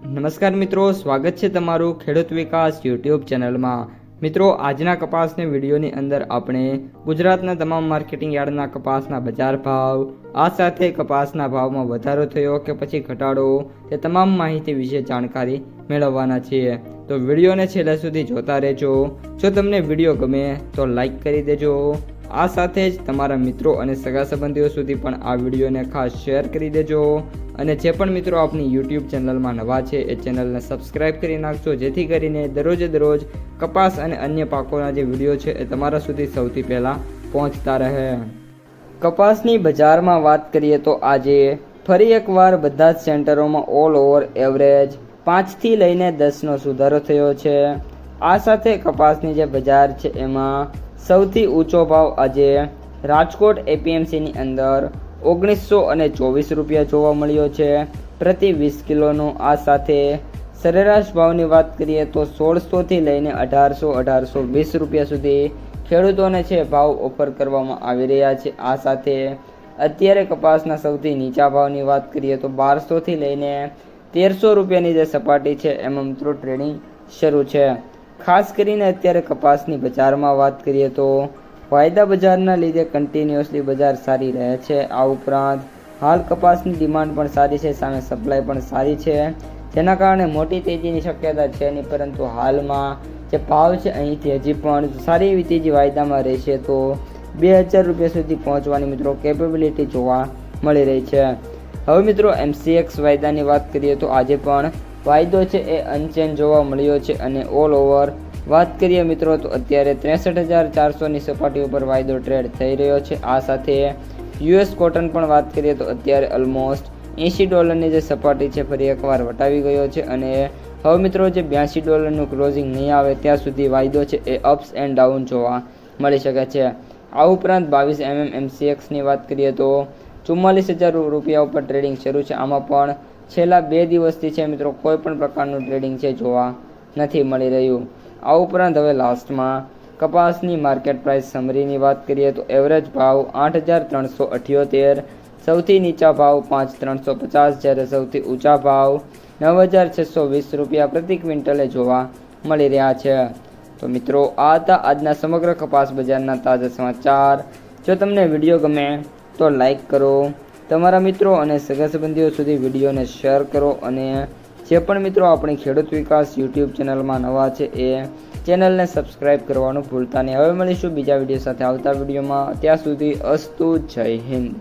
નમસ્કાર મિત્રો, સ્વાગત છે તમારું ખેડૂત વિકાસ યુટ્યુબ ચેનલમાં। મિત્રો, આજના કપાસની વિડીયોની અંદર આપણે ગુજરાતના તમામ માર્કેટિંગ યાર્ડના કપાસના બજાર ભાવ, આ સાથે કપાસના ભાવમાં વધારો થયો કે પછી ઘટાડો, તે તમામ માહિતી વિશે જાણકારી મેળવવાના છીએ। તો વિડીયોને છેલ્લે સુધી જોતા રહેજો। જો તમને વિડીયો ગમે તો લાઈક કરી દેજો। આ સાથે જ તમારા મિત્રો અને સગા સંબંધીઓ સુધી પણ આ વિડીયોને ખાસ શેર કરી દેજો। અને જે પણ મિત્રો આપણી યુટ્યુબ ચેનલમાં નવા છે એ ચેનલને સબસ્ક્રાઈબ કરી નાખજો, જેથી કરીને દરરોજ કપાસ અને અન્ય પાકોના જે વિડીયો છે એ તમારા સુધી સૌથી પહેલાં પહોંચતા રહે। કપાસની બજારમાં વાત કરીએ તો આજે ફરી એકવાર બધા જ સેન્ટરોમાં ઓલ ઓવર એવરેજ 5થી લઈને 10નો સુધારો થયો છે। આ સાથે કપાસની જે બજાર છે એમાં સૌથી ઊંચો ભાવ આજે રાજકોટ એપીએમસીની અંદર 1924 રૂપિયા જોવા મળ્યો છે પ્રતિ 20 કિલોનો। આ સાથે સરેરાશ ભાવની વાત કરીએ તો 1600થી લઈને 1820 રૂપિયા સુધી ખેડૂતોને છે ભાવ ઓફર કરવામાં આવી રહ્યા છે। આ સાથે અત્યારે કપાસના સૌથી નીચા ભાવની વાત કરીએ તો 1200થી લઈને 1300 રૂપિયાની જે સપાટી છે એમાં મિત્રો ટ્રેડિંગ શરૂ છે। ખાસ કરીને અત્યારે કપાસની બજારમાં વાત કરીએ તો વાયદા બજારના લીધે કન્ટિન્યુઅસલી બજાર સારી રહે છે। આ ઉપરાંત હાલ કપાસની ડિમાન્ડ પણ સારી છે, સામે સપ્લાય પણ સારી છે, જેના કારણે મોટી તેજીની શક્યતા છે નહીં, પરંતુ હાલમાં જે ભાવ છે અહીંથી હજી પણ સારી એવી તેજી વાયદામાં રહેશે તો 2000 રૂપિયા સુધી પહોંચવાની મિત્રો કેપેબિલિટી જોવા મળી રહી છે। હવે મિત્રો MCX વાયદાની વાત કરીએ તો આજે પણ વાયદો છે એ અનચેન્જ જોવા મળ્યો છે અને ઓલ ઓવર વાત કરીએ મિત્રો તો અત્યારે 63400ની સપાટી ઉપર વાયદો ટ્રેડ થઈ રહ્યો છે। આ સાથે US કોટન પણ વાત કરીએ તો અત્યારે ઓલમોસ્ટ $80ની જે સપાટી છે ફરી એકવાર વટાવી ગયો છે અને હવે મિત્રો જે $82નું ક્લોઝિંગ નહીં આવે ત્યાં સુધી વાયદો છે એ અપ્સ એન્ડ ડાઉન જોવા મળી શકે છે। આ ઉપરાંત 22mm MCXની વાત કરીએ તો 44000 રૂપિયા ઉપર ટ્રેડિંગ શરૂ છે। આમાં પણ છેલ્લા 2 દિવસથી છે મિત્રો કોઈ પણ પ્રકારનું ટ્રેડિંગ છે જોવા નથી મળી રહ્યું। આ ઉપરાંત હવે લાસ્ટમાં કપાસની માર્કેટ પ્રાઇસ સમરીની વાત કરીએ તો એવરેજ ભાવ 8378, સૌથી નીચા ભાવ 5350, જ્યારે સૌથી ઊંચા ભાવ 9620 રૂપિયા પ્રતિ ક્વિન્ટલે જોવા મળી રહ્યા છે। તો મિત્રો આ હતા આજના સમગ્ર કપાસ બજારના તાજા સમાચાર। જો તમને વિડીયો ગમે તો લાઈક કરો, તમારા મિત્રો અને સગા સંબંધીઓ સુધી વિડીયોને શેર કરો અને જે પણ મિત્રો આપણી ખેડૂત વિકાસ યુટ્યુબ ચેનલમાં નવા છે એ ચેનલને સબસ્ક્રાઈબ કરવાનું ભૂલતા નહીં। હવે મળીશું બીજા વિડીયો સાથે આવતા વિડીયોમાં, ત્યાં સુધી અસ્તુ, જય હિન્દ।